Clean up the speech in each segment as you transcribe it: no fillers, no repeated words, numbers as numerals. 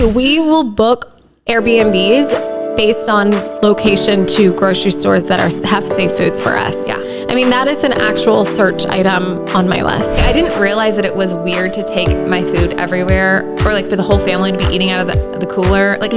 We will book Airbnbs based on location to grocery stores that have safe foods for us. Yeah. I mean, that is an actual search item on my list. I didn't realize that it was weird to take my food everywhere, or like for the whole family to be eating out of the cooler. Like,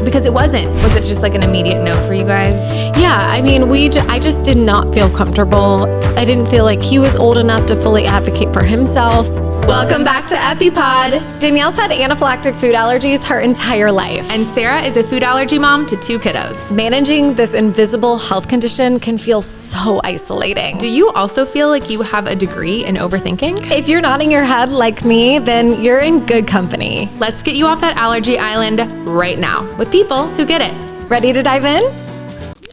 because it wasn't. Was it just like an immediate no for you guys? Yeah, I mean, I just did not feel comfortable. I didn't feel like he was old enough to fully advocate for himself. Welcome back to EpiPod. Danielle's had anaphylactic food allergies her entire life. And Sarah is a food allergy mom to 2 kiddos. Managing this invisible health condition can feel so isolating. Do you also feel like you have a degree in overthinking? If you're nodding your head like me, then you're in good company. Let's get you off that allergy island right now with people who get it. Ready to dive in?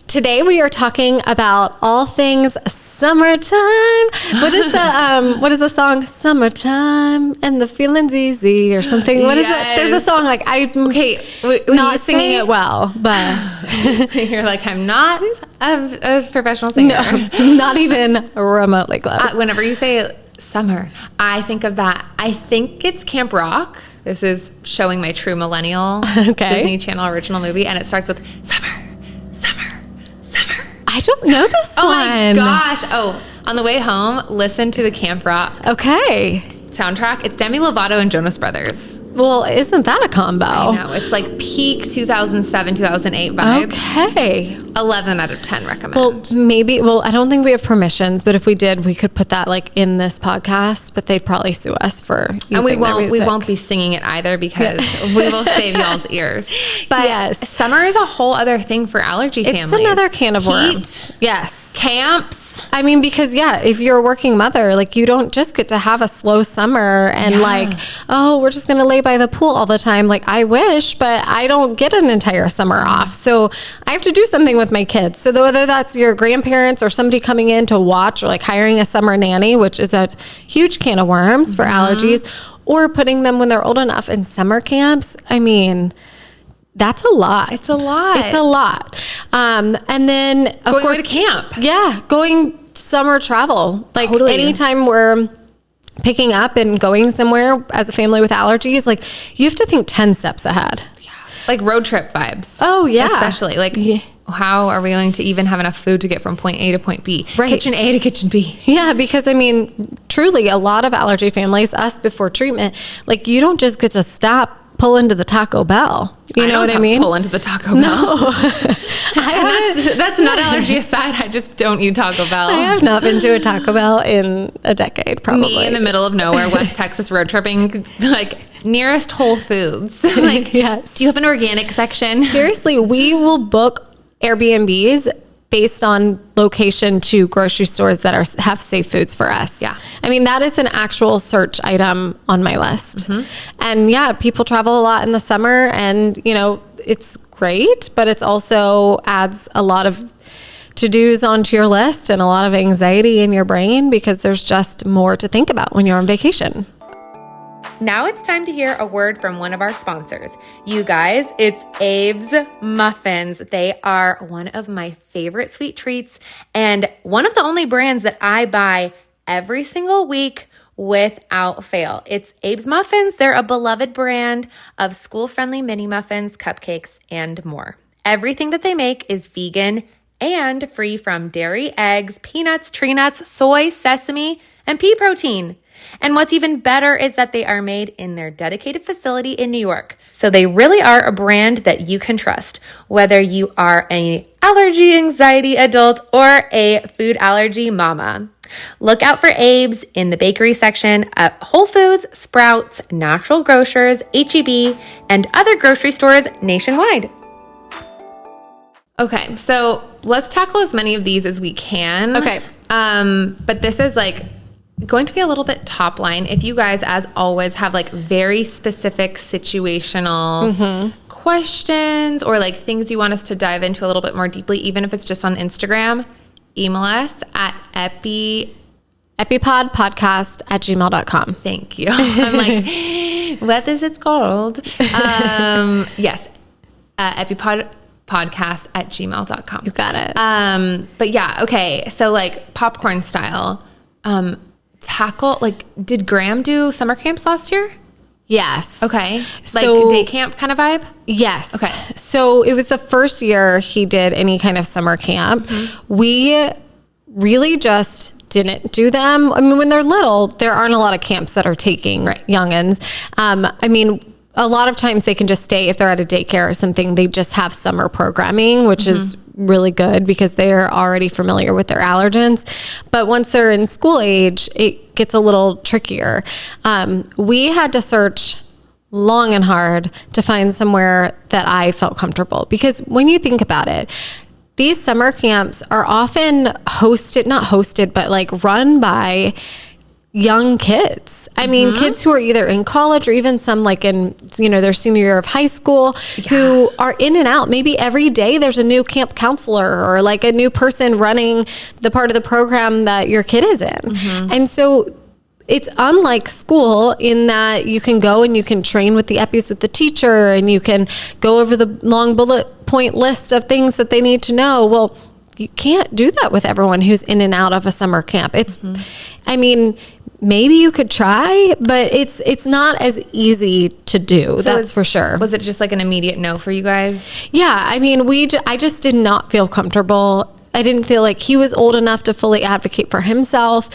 Today we are talking about all things summertime. What is the song? Summertime and the feeling's easy or something. What is it? There's a song like not singing it well, but you're like, I'm not a professional singer. No, not even remotely close. Whenever you say summer, I think of that. I think it's Camp Rock. This is showing my true millennial Disney Channel original movie, and it starts with summer. I don't know this one. Oh my gosh. Oh, on the way home, listen to the Camp Rock soundtrack. It's Demi Lovato and Jonas Brothers. Well, isn't that a combo? I know. It's like peak 2007, 2008 vibe. Okay. 11 out of 10 recommend. Well, I don't think we have permissions, but if we did, we could put that like in this podcast, but they'd probably sue us for using and we their won't be singing it either because we will save y'all's ears. But yes, summer is a whole other thing for allergy families. It's another can of worms. Yes. Camps. I mean, because if you're a working mother, like you don't just get to have a slow summer and we're just going to lay by the pool all the time. Like I wish, but I don't get an entire summer off. So I have to do something with my kids. So whether that's your grandparents or somebody coming in to watch or like hiring a summer nanny, which is a huge can of worms for allergies, or putting them when they're old enough in summer camps. I mean, that's a lot. It's a lot. And then of going course to camp. Yeah. Going summer travel. Like anytime we're picking up and going somewhere as a family with allergies, like you have to think 10 steps ahead. Yeah. Like road trip vibes. Oh yeah. Especially like how are we going to even have enough food to get from point A to point B? Right. Kitchen A to kitchen B. Yeah, because I mean, truly a lot of allergy families, us before treatment, like you don't just get to stop, pull into the Taco Bell. You know what I mean? Pull into the Taco Bell. No. That's not allergy aside. I just don't eat Taco Bell. I have not been to a Taco Bell in a decade, probably. Me in the middle of nowhere, West Texas road tripping, like nearest Whole Foods. Like, yes. Do you have an organic section? Seriously, we will book Airbnbs based on location to grocery stores that have safe foods for us. Yeah. I mean, that is an actual search item on my list. And people travel a lot in the summer and, it's great, but it's also adds a lot of to-dos onto your list and a lot of anxiety in your brain because there's just more to think about when you're on vacation. Now it's time to hear a word from one of our sponsors. You guys, it's Abe's Muffins. They are one of my favorite sweet treats and one of the only brands that I buy every single week without fail. It's Abe's Muffins. They're a beloved brand of school-friendly mini muffins, cupcakes, and more. Everything that they make is vegan and free from dairy, eggs, peanuts, tree nuts, soy, sesame, and pea protein. And what's even better is that they are made in their dedicated facility in New York. So they really are a brand that you can trust, whether you are an allergy anxiety adult or a food allergy mama. Look out for Abe's in the bakery section at Whole Foods, Sprouts, Natural Grocers, H-E-B, and other grocery stores nationwide. Okay, so let's tackle as many of these as we can. Okay. But this is like going to be a little bit top line. If you guys, as always, have like very specific situational questions or like things you want us to dive into a little bit more deeply, even if it's just on Instagram, email us at EpiPodpodcast@gmail.com. Thank you. I'm like, what is it called? Yes, EpiPodpodcast@gmail.com. You got it. But yeah, okay. So like popcorn style, did Graham do summer camps last year? Yes. Okay. So- Like day camp kind of vibe? Yes. Okay. So it was the first year he did any kind of summer camp. We really just didn't do them. I mean, when they're little, there aren't a lot of camps that are taking youngins. I mean, a lot of times they can just stay, if they're at a daycare or something, they just have summer programming, which is really good because they're already familiar with their allergens. But once they're in school age, it gets a little trickier. We had to search long and hard to find somewhere that I felt comfortable, because when you think about it, these summer camps are often not hosted, but like run by young kids. I mean, kids who are either in college or even some like in, their senior year of high school, who are in and out. Maybe every day there's a new camp counselor or like a new person running the part of the program that your kid is in. And so it's unlike school in that you can go and you can train with the EPIs with the teacher, and you can go over the long bullet point list of things that they need to know. Well, you can't do that with everyone who's in and out of a summer camp. It's, I mean, maybe you could try, but it's not as easy to do. So that's for sure. Was it just like an immediate no for you guys? Yeah. I mean, I just did not feel comfortable. I didn't feel like he was old enough to fully advocate for himself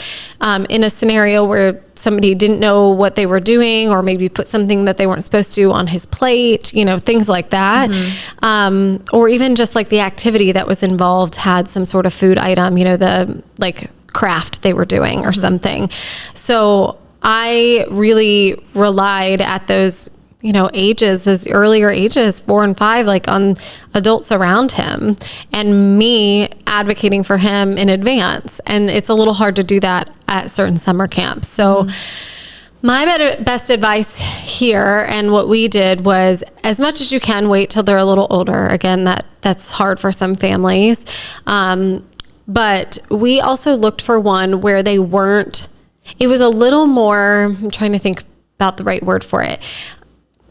in a scenario where somebody didn't know what they were doing, or maybe put something that they weren't supposed to on his plate, things like that. Or even just like the activity that was involved had some sort of food item, the like craft they were doing or something. So I really relied at those ages, those earlier ages, 4 and 5, like on adults around him and me advocating for him in advance. And it's a little hard to do that at certain summer camps. So my best advice here, and what we did, was as much as you can wait till they're a little older. Again, that's hard for some families. But we also looked for one where it was a little more, I'm trying to think about the right word for it.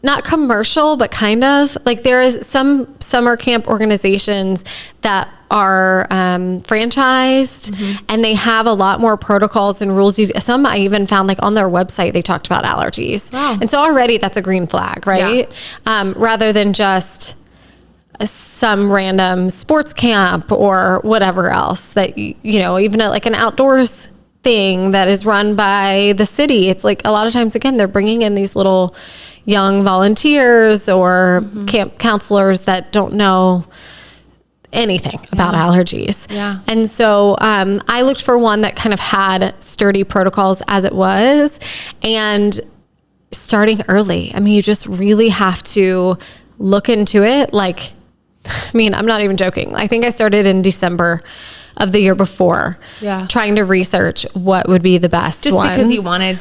Not commercial, but kind of like there is some summer camp organizations that are franchised, and they have a lot more protocols and rules. Some I even found like on their website, they talked about allergies. Wow. And so already that's a green flag, right? Yeah. Rather than just some random sports camp or whatever else that, even like an outdoors thing that is run by the city. It's like a lot of times, again, they're bringing in these little young volunteers or camp counselors that don't know anything about allergies. Yeah. And so I looked for one that kind of had sturdy protocols as it was, and starting early. I mean, you just really have to look into it. Like, I mean, I'm not even joking. I think I started in December of the year before, trying to research what would be the best just ones. Because you wanted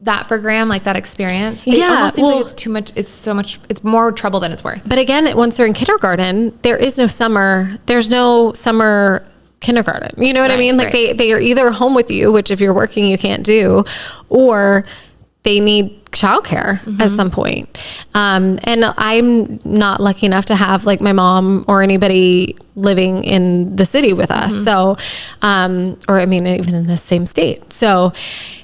that for Graham, like that experience. It almost seems like it's too much. It's more trouble than it's worth. But again, once they're in kindergarten, there is no summer. There's no summer kindergarten. You know what I mean? Like they are either home with you, which if you're working, you can't do, or they need childcare at some point. And I'm not lucky enough to have like my mom or anybody living in the city with us. So, or I mean, even in the same state. So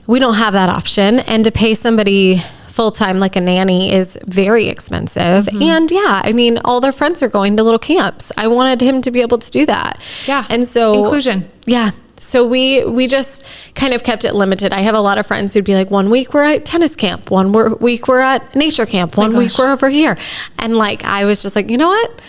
we don't have that option. And to pay somebody full-time like a nanny is very expensive. And I mean, all their friends are going to little camps. I wanted him to be able to do that. Yeah. And so inclusion. Yeah. So we just kind of kept it limited. I have a lot of friends who'd be like, 1 week we're at tennis camp, week we're at nature camp, one week we're over here. And like, I was just like, you know what?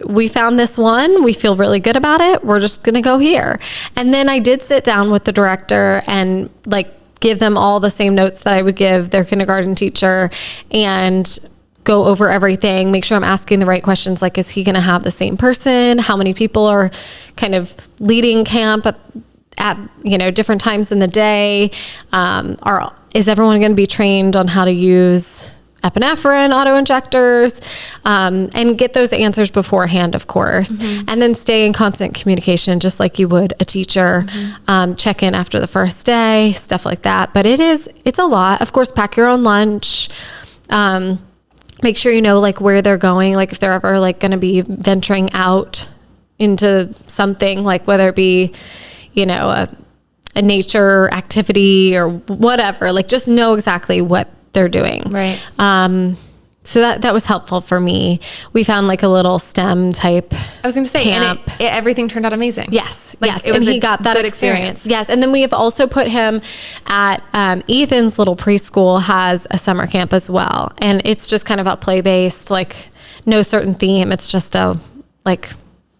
We found this one. We feel really good about it. We're just going to go here. And then I did sit down with the director and like give them all the same notes that I would give their kindergarten teacher, and go over everything, make sure I'm asking the right questions. Like, is he going to have the same person? How many people are kind of leading camp at different times in the day? Is everyone going to be trained on how to use epinephrine auto-injectors, and get those answers beforehand, of course, and then stay in constant communication, just like you would a teacher, check in after the first day, stuff like that. But it's a lot. Of course, pack your own lunch, make sure you know like where they're going, like if they're ever like going to be venturing out into something, like whether it be, a nature activity or whatever, like just know exactly what they're doing. Right. So that was helpful for me. We found like a little STEM type I was going to say, camp. and everything turned out amazing. Yes. Like, yes. it was and he a got that good experience. Yes. And then we have also put him at Ethan's little preschool has a summer camp as well. And it's just kind of a play-based, like no certain theme. It's just a like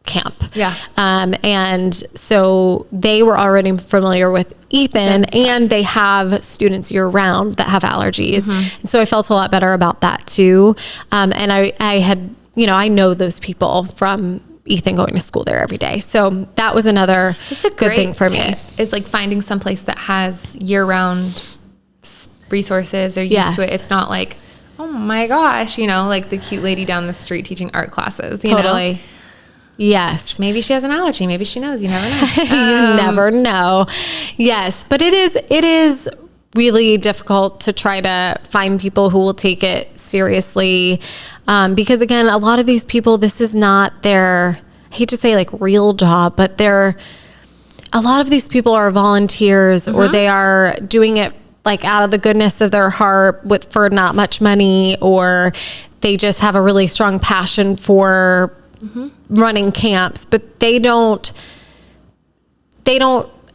camp. Yeah. And so they were already familiar with Ethan, and they have students year round that have allergies. Mm-hmm. And so I felt a lot better about that too. And I had, I know those people from Ethan going to school there every day. So that was another good thing for me. It's like finding some place that has year round resources. They're used to it. It's not like, oh my gosh, like the cute lady down the street teaching art classes, you know? Yes. Maybe she has an allergy. Maybe she knows. You never know. You never know. Yes. But it is really difficult to try to find people who will take it seriously. Because again, a lot of these people, this is not their, I hate to say like real job, but a lot of these people are volunteers, mm-hmm. or they are doing it like out of the goodness of their heart for not much money, or they just have a really strong passion for mm-hmm. running camps, but they don't,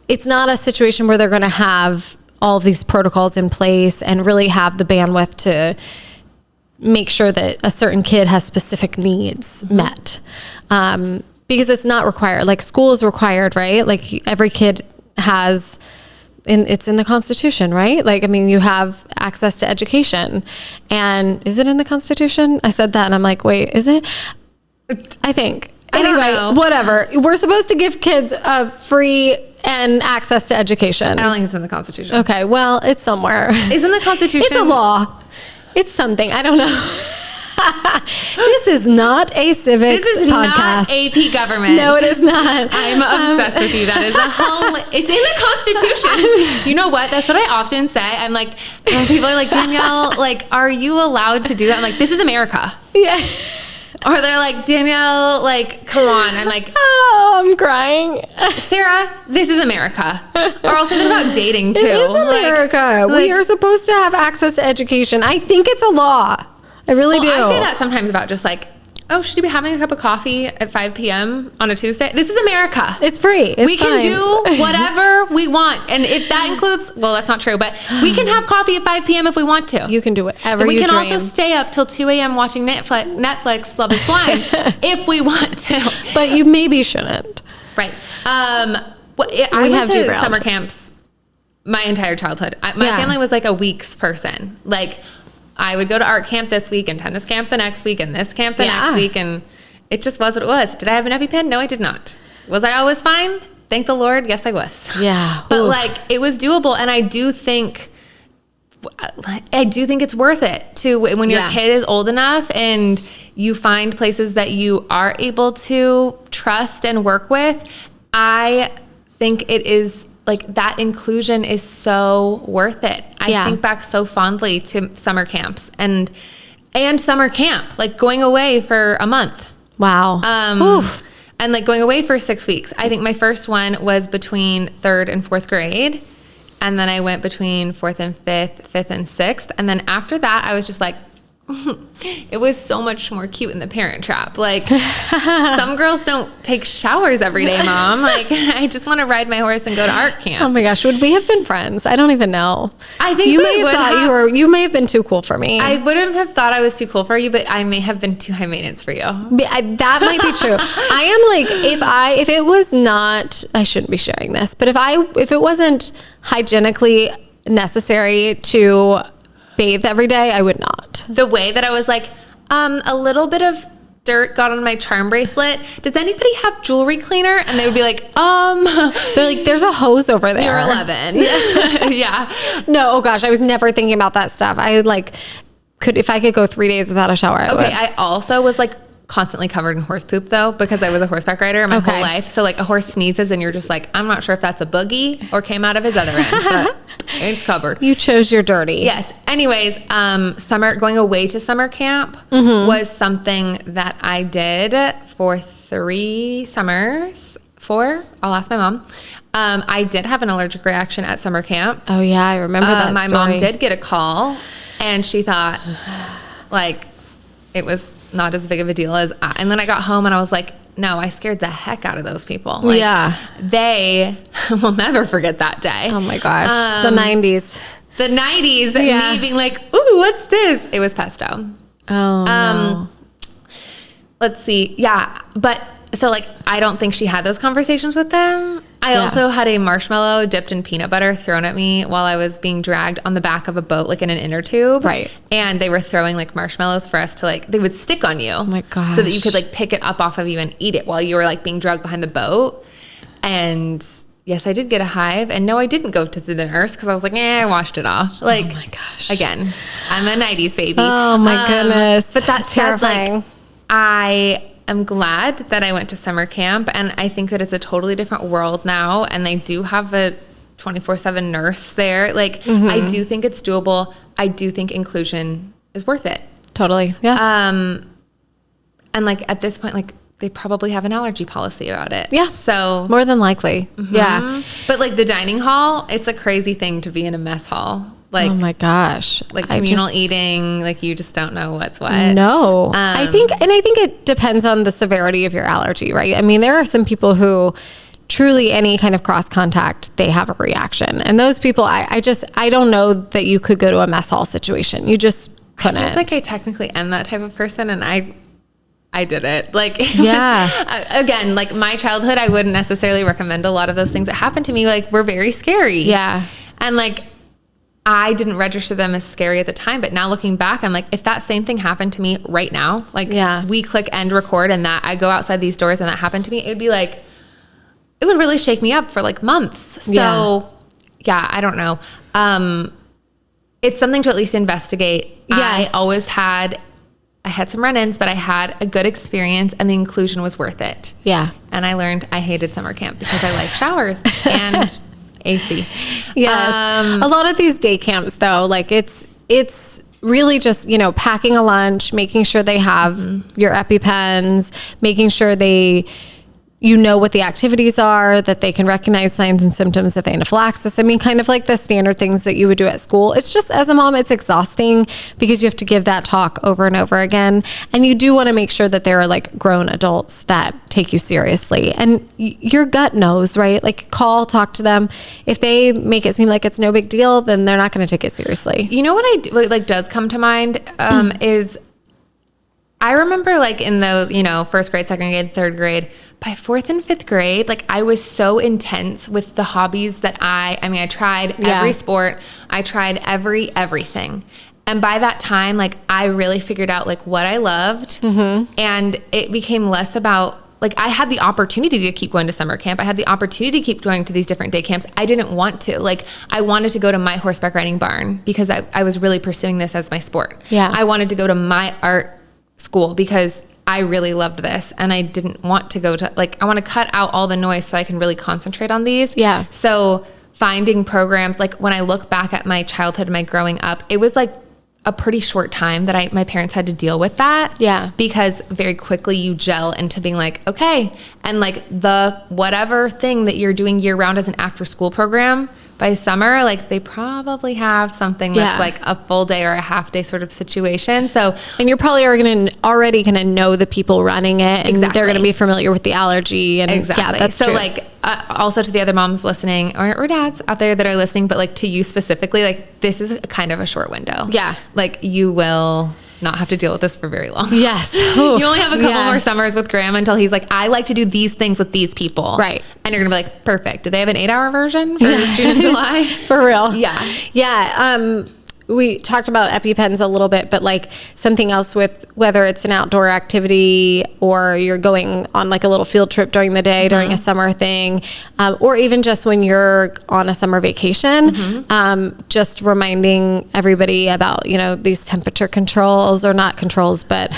it's not a situation where they're going to have all of these protocols in place and really have the bandwidth to make sure that a certain kid has specific needs mm-hmm. met. Because it's not required. Like school is required, right? Like every kid has, it's in the Constitution, right? Like, I mean, you have access to education. And is it in the Constitution? I said that and I'm like, wait, is it? I think. Anyway, whatever. We're supposed to give kids free and access to education. I don't think it's in the Constitution. Okay, well, it's somewhere. It's in the Constitution. It's a law. It's something. I don't know. This is not a civics podcast. This is not AP government. No, it is not. I'm obsessed with you. That is it's in the Constitution. You know what? That's what I often say. I'm like, when people are like, Danielle, like, are you allowed to do that? I'm like, this is America. Yeah. Or they're like, Danielle, like, come on. I'm like, oh, I'm crying. Sarah, this is America. Or also think about dating too. It is America. We are supposed to have access to education. I think it's a law. I really do. I say that sometimes about just like, oh, should we be having a cup of coffee at 5 p.m. on a Tuesday? This is America. It's free. We can do whatever we want. And if that includes, well, that's not true, but we can have coffee at 5 p.m. if we want to. You can do whatever you dream. We can also dream. stay up till 2 a.m. watching Netflix, Love is Blind, if we want to. But you maybe shouldn't. Right. I went to summer camps my entire childhood. My family was like a week's person. Like, I would go to art camp this week and tennis camp the next week and this camp the next week. And it just was what it was. Did I have an EpiPen? No, I did not. Was I always fine? Thank the Lord. Yes, I was. Yeah. But like, it was doable. And I do think it's worth it to when your kid is old enough and you find places that you are able to trust and work with. I think it is like that inclusion is so worth it. I think back so fondly to summer camps and summer camp, like going away for a month. Wow. And like going away for 6 weeks. I think my first one was between 3rd and 4th grade. And then I went between 4th and 5th and 6th. And then after that, I was just like, it was so much more cute in the Parent Trap. Like, some girls don't take showers every day, Mom. Like, I just want to ride my horse and go to art camp. Oh my gosh, would we have been friends? I don't even know. I think you may have thought you may have been too cool for me. I wouldn't have thought I was too cool for you, but I may have been too high maintenance for you. That might be true. I am like, if it was not, I shouldn't be sharing this, but if it wasn't hygienically necessary to bathe every day, I would not. The way that I was like, a little bit of dirt got on my charm bracelet. Does anybody have jewelry cleaner? And they would be like, they're like, there's a hose over there. You're 11. Yeah. No, oh gosh, I was never thinking about that stuff. I if I could go 3 days without a shower, I would. I also was like constantly covered in horse poop though, because I was a horseback rider my whole life. So like a horse sneezes and you're just like, I'm not sure if that's a boogie or came out of his other end, but it's covered. You chose your dirty. Yes. Anyways, going away to summer camp was something that I did for 3 summers. 4, I'll ask my mom. I did have an allergic reaction at summer camp. Oh yeah, I remember that my story. mom did get a call And she thought like it was not as big of a deal as and then I got home and I was like, no, I scared the heck out of those people. Like, they will never forget that day. Oh my gosh. The 90s. The 90s, me being like, ooh, what's this? It was pesto. Oh, no. Let's see. Yeah. But so like, I don't think she had those conversations with them. I also had a marshmallow dipped in peanut butter thrown at me while I was being dragged on the back of a boat, like in an inner tube. Right. And they were throwing like marshmallows for us to like, they would stick on you. Oh my gosh. So that you could like pick it up off of you and eat it while you were like being dragged behind the boat. And yes, I did get a hive. And no, I didn't go to the nurse because I was like, I washed it off. Like, oh my gosh. Again, I'm a 90s baby. Oh my goodness. But that's terrifying. I'm glad that I went to summer camp, and I think that it's a totally different world now, and they do have a 24/7 nurse there. Like, I do think it's doable. I do think inclusion is worth it. Totally. Yeah. And like at this point, like they probably have an allergy policy about it. Yeah. So more than likely. Yeah. But like the dining hall, it's a crazy thing to be in a mess hall. Like, oh my gosh. Like communal eating, like you just don't know what's what. No. I think it depends on the severity of your allergy, right? I mean, there are some people who truly any kind of cross contact, they have a reaction. And those people, I don't know that you could go to a mess hall situation. You just couldn't. I feel like I technically am that type of person, and I did it. Like, again, like my childhood, I wouldn't necessarily recommend a lot of those things that happened to me. Like, were very scary. Yeah. And like, I didn't register them as scary at the time, but now looking back, I'm like, if that same thing happened to me right now, like we click end record and that I go outside these doors and that happened to me, it'd be like, it would really shake me up for like months. So I don't know. It's something to at least investigate. Yes. I had some run-ins, but I had a good experience and the inclusion was worth it. Yeah. And I learned I hated summer camp because I like showers and AC. Yes. A lot of these day camps though, like it's really just, packing a lunch, making sure they have your EpiPens, making sure what the activities are, that they can recognize signs and symptoms of anaphylaxis. I mean, kind of like the standard things that you would do at school. It's just, as a mom, it's exhausting because you have to give that talk over and over again. And you do want to make sure that there are like grown adults that take you seriously. And your gut knows, right? Like talk to them. If they make it seem like it's no big deal, then they're not going to take it seriously. You know what does come to mind is I remember like in those, first grade, second grade, third grade, by fourth and fifth grade, like I was so intense with the hobbies that I tried every sport. I tried everything. And by that time, like I really figured out like what I loved. And it became less about like, I had the opportunity to keep going to summer camp. I had the opportunity to keep going to these different day camps. I didn't want to. Like, I wanted to go to my horseback riding barn because I was really pursuing this as my sport. Yeah. I wanted to go to my art school because I really loved this and I didn't want to go to, like, I want to cut out all the noise so I can really concentrate on these. Yeah. So finding programs, like when I look back at my childhood and my growing up, it was like a pretty short time that my parents had to deal with that. Yeah. Because very quickly you gel into being like, okay. And like the whatever thing that you're doing year round as an after school program, by summer, like they probably have something that's like a full day or a half day sort of situation. So, and you're probably already going to know the people running it, and they're going to be familiar with the allergy. And yeah, that's so true. Like also to the other moms listening or dads out there that are listening, but like to you specifically, like this is kind of a short window. Yeah. Like you will not have to deal with this for very long. Yes. You only have a couple more summers with Graham until he's like, I like to do these things with these people. Right. And you're gonna be like, perfect. Do they have an 8-hour version for June and July? For real. Yeah. Yeah. We talked about EpiPens a little bit, but like something else with whether it's an outdoor activity or you're going on like a little field trip during the day, during a summer thing, or even just when you're on a summer vacation, just reminding everybody about, these temperature controls, or not controls, but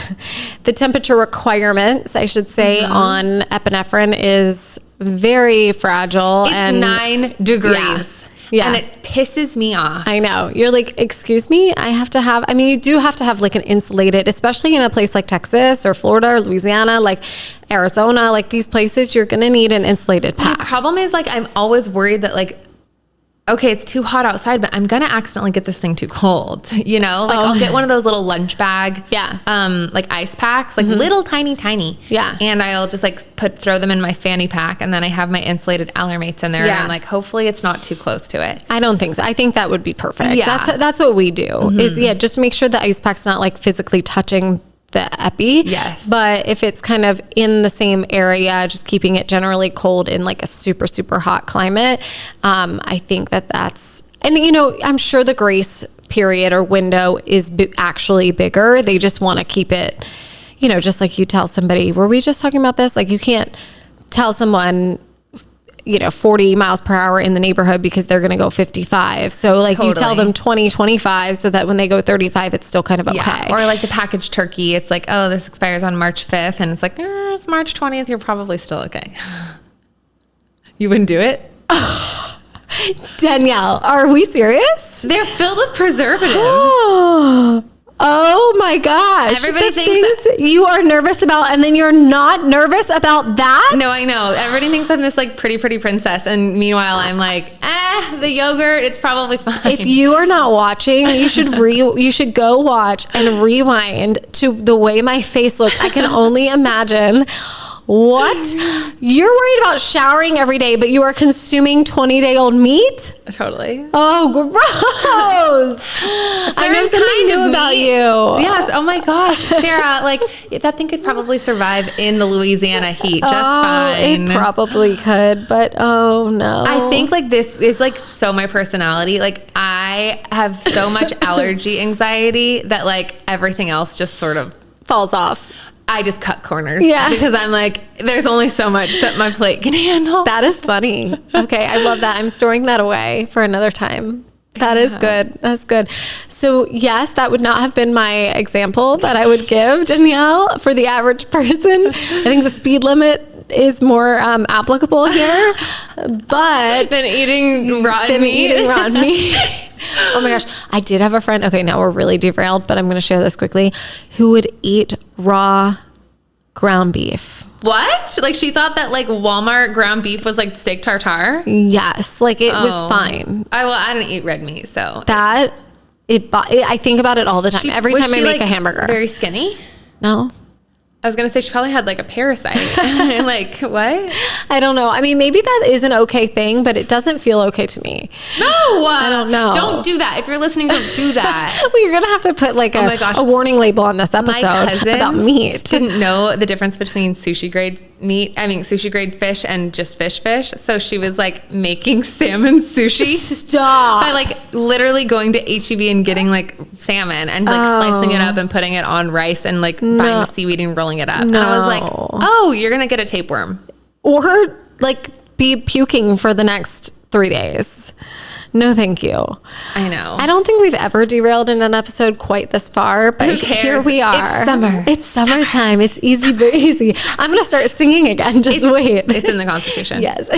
the temperature requirements, I should say, on epinephrine is very fragile. It's 9 degrees. Yeah. And it pisses me off. I know. You're like, excuse me, you do have to have like an insulated, especially in a place like Texas or Florida or Louisiana, like Arizona, like these places, you're going to need an insulated pack. The problem is like, I'm always worried that like okay, it's too hot outside, but I'm going to accidentally get this thing too cold. You know, like I'll get one of those little lunch bag, like ice packs, like little tiny. Yeah. And I'll just like throw them in my fanny pack. And then I have my insulated Allermates in there. And I'm like, hopefully it's not too close to it. I don't think so. I think that would be perfect. Yeah. That's what we do is just to make sure the ice pack's not like physically touching the Epi. Yes. But if it's kind of in the same area, just keeping it generally cold in like a super, super hot climate, I think that's, and you know, I'm sure the grace period or window is actually bigger. They just want to keep it, you know, just like you tell somebody, were we just talking about this? Like you can't tell someone, you know, 40 miles per hour in the neighborhood because they're going to go 55. So like you tell them 20, 25 so that when they go 35, it's still kind of okay. Yeah. Or like the packaged turkey. It's like, oh, this expires on March 5th. And it's like, it's March 20th. You're probably still okay. You wouldn't do it? Danielle, are we serious? They're filled with preservatives. Oh my gosh. Everybody thinks things you are nervous about and then you're not nervous about that? No, I know. Everybody thinks I'm this like pretty princess. And meanwhile, I'm like, the yogurt, it's probably fine. If you are not watching, you should go watch and rewind to the way my face looked. I can only imagine. What? You're worried about showering every day, but you are consuming 20-day-old meat? Totally. Oh, gross. I know something new about you. Yes. Oh my gosh. Sarah, like that thing could probably survive in the Louisiana heat just fine. It probably could, but oh no. I think like this is like so my personality. Like I have so much allergy anxiety that like everything else just sort of falls off. I just cut corners because I'm like, there's only so much that my plate can handle. That is funny. Okay. I love that. I'm storing that away for another time. That is good. That's good. So yes, that would not have been my example that I would give, Danielle, for the average person. I think the speed limit is more applicable here, but than eating rotten meat. Oh my gosh. I did have a friend. Okay. Now we're really derailed, but I'm going to share this quickly, who would eat raw ground beef. What? Like she thought that like Walmart ground beef was like steak tartare? Yes. Like it was fine. I don't eat red meat. So I think about it all the time. Every time I make a hamburger. Very skinny? No. I was going to say she probably had like a parasite. Like what? I don't know. I mean, maybe that is an okay thing, but it doesn't feel okay to me. No, I don't know. Don't do that. If you're listening, don't do that. Well, you're going to have to put like a warning label on this episode about meat. Didn't know the difference between sushi grade fish and just fish. So she was like making salmon sushi. Stop. By like literally going to HEB and getting like salmon and like slicing it up and putting it on rice and like buying the seaweed and rolling it up. And I was like, oh, you're going to get a tapeworm. Or like be puking for the next 3 days. No, thank you. I know. I don't think we've ever derailed in an episode quite this far, but here we are. It's summer. It's summertime. It's easy breezy. I'm going to start singing again. Just wait. It's in the Constitution. Yes.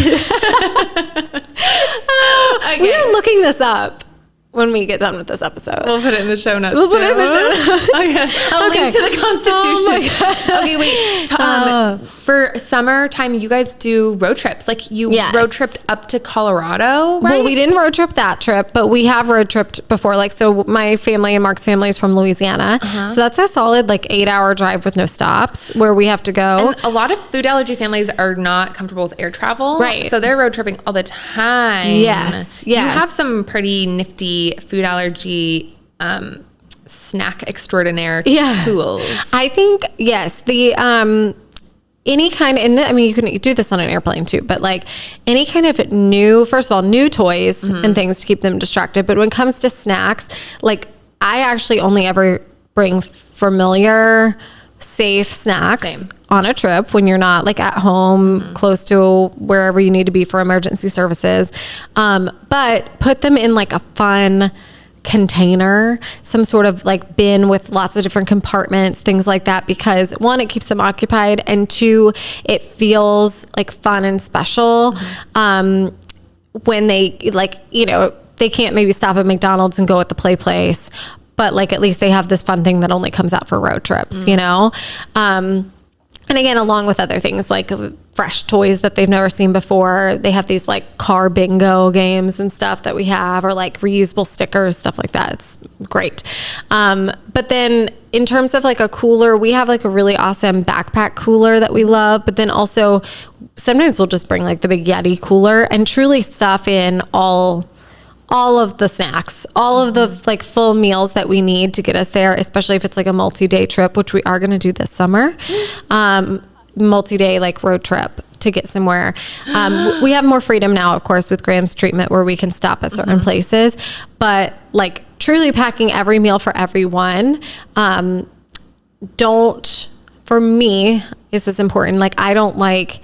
Okay. We are looking this up when we get done with this episode. We'll put it in the show notes. We'll put it in the show notes. I'll link to the Constitution. Okay, wait. For summertime, you guys do road trips. Like you road tripped up to Colorado, right? Well, we didn't road trip that trip, but we have road tripped before. Like, so my family and Mark's family is from Louisiana. So that's a solid like 8-hour drive with no stops where we have to go. And a lot of food allergy families are not comfortable with air travel. Right. So they're road tripping all the time. Yes. You have some pretty nifty food allergy snack extraordinaire tools. I think yes, the any kind, and I mean you can do this on an airplane too, but like any kind of new toys and things to keep them distracted. But when it comes to snacks, like I actually only ever bring familiar, safe snacks on a trip when you're not like at home close to wherever you need to be for emergency services. But put them in like a fun container, some sort of like bin with lots of different compartments, things like that, because one, it keeps them occupied, and two, it feels like fun and special. When they like, you know, they can't maybe stop at McDonald's and go at the play place, but like at least they have this fun thing that only comes out for road trips, you know? And again, along with other things like fresh toys that they've never seen before. They have these like car bingo games and stuff that we have, or like reusable stickers, stuff like that. It's great. But then in terms of like a cooler, we have like a really awesome backpack cooler that we love. But then also sometimes we'll just bring like the big Yeti cooler and truly stuff in all of the snacks, all of the like full meals that we need to get us there, especially if it's like a multi-day trip, which we are going to do this summer. Multi-day like road trip to get somewhere. We have more freedom now, of course, with Graham's treatment, where we can stop at certain places, but like truly packing every meal for everyone. For me, this is important. Like, I don't like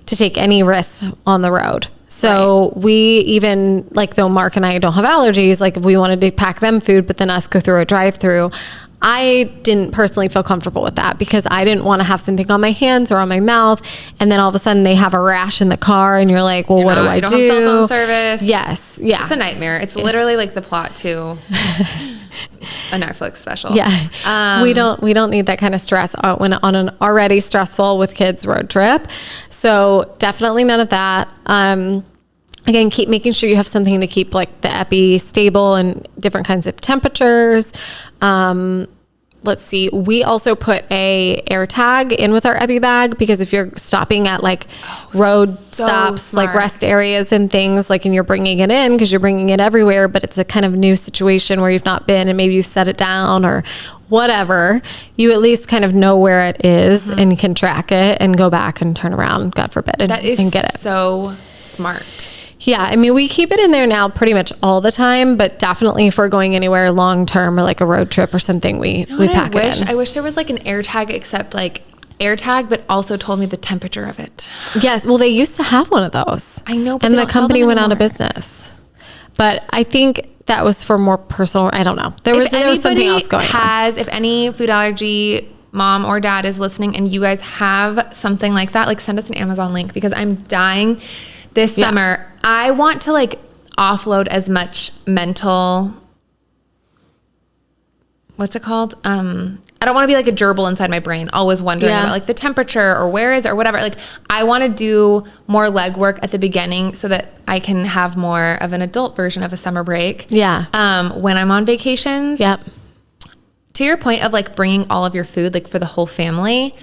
to take any risks on the road. So we even, like, though Mark and I don't have allergies, like if we wanted to pack them food, but then us go through a drive-through, I didn't personally feel comfortable with that because I didn't want to have something on my hands or on my mouth. And then all of a sudden they have a rash in the car and you're like, well, what do I do? You don't have cell phone service. Yes. Yeah. It's a nightmare. It's literally like the plot to a Netflix special. Yeah. We don't need that kind of stress when on an already stressful with kids road trip. So definitely none of that. Again, keep making sure you have something to keep like the Epi stable and different kinds of temperatures. Let's see. We also put a air tag in with our Epi bag because if you're stopping at like road stops, smart. like rest areas and things, like, and you're bringing it in because you're bringing it everywhere, but it's a kind of new situation where you've not been and maybe you set it down or whatever, you at least kind of know where it is and can track it and go back and turn around, God forbid, and get it. So smart. Yeah, I mean, we keep it in there now pretty much all the time, but definitely if we're going anywhere long term or like a road trip or something, we pack it in. I wish there was like an air tag, except like air tag, but also told me the temperature of it. Yes, well, they used to have one of those. I know, but and they the don't sell company them went out of anymore. business. But I think that was for more personal. I don't know. There was something else going on. If any food allergy mom or dad is listening and you guys have something like that, like send us an Amazon link because I'm dying this summer. I want to like offload as much mental, what's it called? I don't want to be like a gerbil inside my brain, always wondering about like the temperature or where is it or whatever. Like I want to do more legwork at the beginning so that I can have more of an adult version of a summer break. Yeah. When I'm on vacations. Yep. To your point of like bringing all of your food, like for the whole family,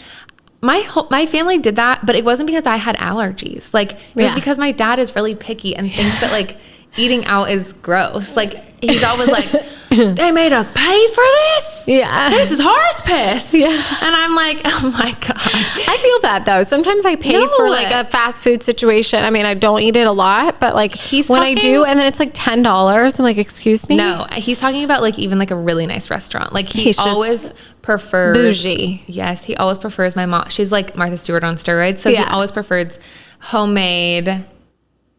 my family did that, but it wasn't because I had allergies. Like it was because my dad is really picky and thinks that like eating out is gross. Like he's always like, they made us pay for this? Yeah. This is horse piss. Yeah. And I'm like, oh my God. I feel that though. Sometimes I pay for like a fast food situation. I mean, I don't eat it a lot, but like when I do, and then it's like $10, I'm like, excuse me? No, he's talking about like even like a really nice restaurant. Like he always prefers bougie. Yes, he always prefers my mom. She's like Martha Stewart on steroids. So he always prefers homemade.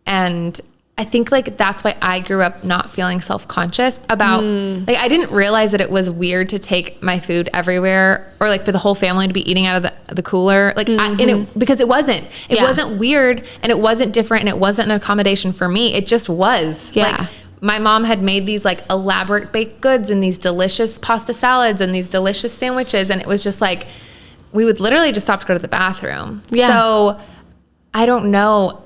And I think like that's why I grew up not feeling self-conscious about like I didn't realize that it was weird to take my food everywhere or like for the whole family to be eating out of the cooler like because it wasn't weird and it wasn't different and it wasn't an accommodation for me. It just was like my mom had made these like elaborate baked goods and these delicious pasta salads and these delicious sandwiches and it was just like we would literally just stop to go to the bathroom. So I don't know.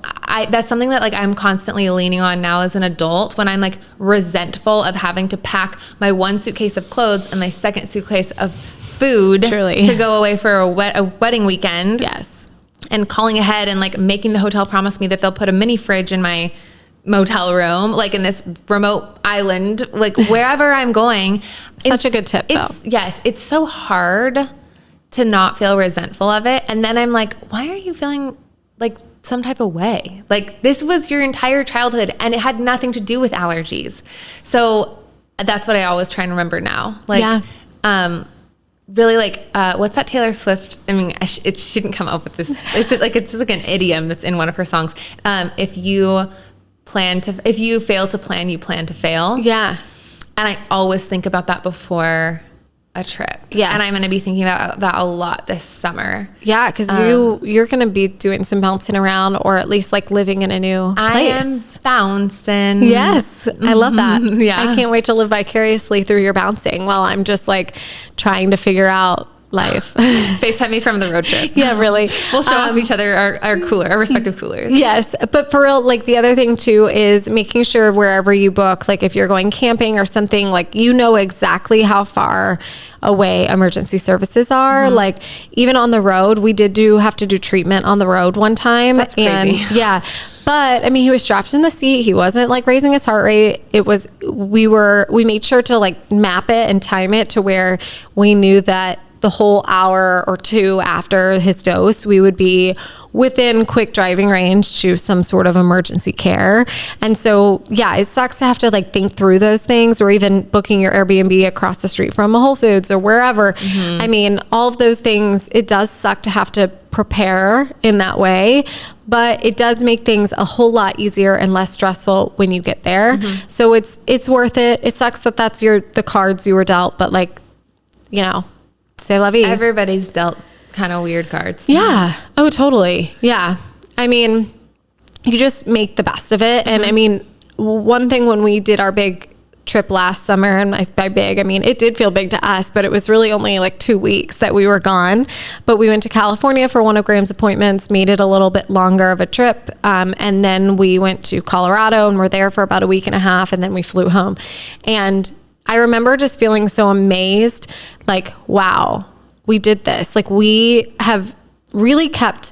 That's something that like I'm constantly leaning on now as an adult when I'm like resentful of having to pack my one suitcase of clothes and my second suitcase of food to go away for a wedding weekend. Yes. And calling ahead and like making the hotel promise me that they'll put a mini fridge in my motel room, like in this remote island, like wherever I'm going. Such a good tip though. Yes. It's so hard to not feel resentful of it. And then I'm like, why are you feeling like some type of way? Like this was your entire childhood and it had nothing to do with allergies. So that's what I always try and remember now. Like, really like, what's that Taylor Swift? I mean, it shouldn't come up with this. It's like an idiom that's in one of her songs. If you fail to plan, you plan to fail. Yeah. And I always think about that before a trip. Yeah. And I'm going to be thinking about that a lot this summer. Yeah. Cause you're going to be doing some bouncing around or at least like living in a new place. I am bouncing. Yes. I love that. Yeah. I can't wait to live vicariously through your bouncing while I'm just like trying to figure out life. FaceTime me from the road trip. Yeah, really. We'll show off each other our cooler, our respective coolers. Yes. But for real, like the other thing too is making sure wherever you book, like if you're going camping or something, like you know exactly how far away emergency services are. Like even on the road, we did have to do treatment on the road one time. That's crazy. And yeah. But I mean, he was strapped in the seat. He wasn't like raising his heart rate. We made sure to like map it and time it to where we knew that the whole hour or two after his dose, we would be within quick driving range to some sort of emergency care. And so, yeah, it sucks to have to like think through those things, or even booking your Airbnb across the street from a Whole Foods or wherever. I mean, all of those things, it does suck to have to prepare in that way, but it does make things a whole lot easier and less stressful when you get there. So it's worth it. It sucks that that's the cards you were dealt, but like, you know, c'est la vie. Everybody's dealt kind of weird cards. Yeah. Oh, totally. Yeah. I mean, you just make the best of it. And I mean, one thing when we did our big trip last summer, and by big, I mean, it did feel big to us, but it was really only like 2 weeks that we were gone. But we went to California for one of Graham's appointments, made it a little bit longer of a trip. And then we went to Colorado and were there for about a week and a half. And then we flew home. And I remember just feeling so amazed, like, wow, we did this. Like, we have really kept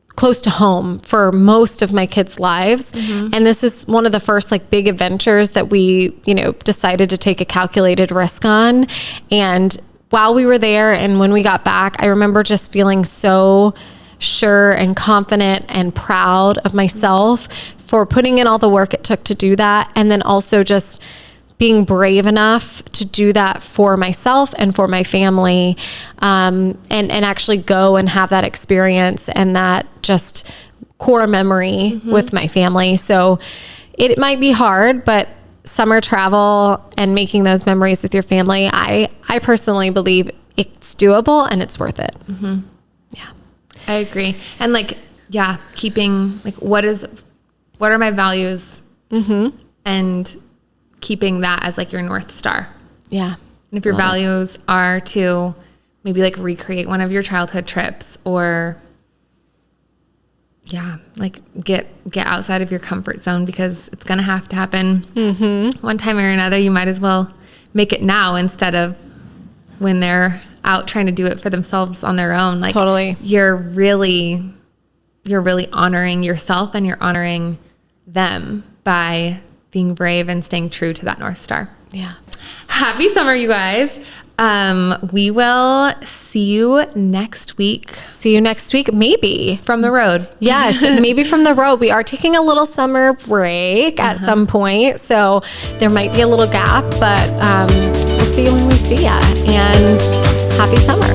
close to home for most of my kids' lives. And this is one of the first like big adventures that we, you know, decided to take a calculated risk on. And while we were there and when we got back, I remember just feeling so sure and confident and proud of myself for putting in all the work it took to do that. And then also just being brave enough to do that for myself and for my family, and actually go and have that experience and that just core memory with my family. So it might be hard, but summer travel and making those memories with your family, I personally believe it's doable and it's worth it. Yeah, I agree. And like, yeah, keeping like, what are my values, and keeping that as like your North Star. Yeah. And if your values are to maybe like recreate one of your childhood trips, or like get outside of your comfort zone, because it's going to have to happen one time or another. You might as well make it now instead of when they're out trying to do it for themselves on their own. Like, totally. You're really honoring yourself and you're honoring them by being brave and staying true to that North Star. Yeah. Happy summer, you guys. We will see you next week. Maybe from the road. Yes, maybe from the road. We are taking a little summer break at some point, so there might be a little gap, but we'll see you when we see ya. And happy summer.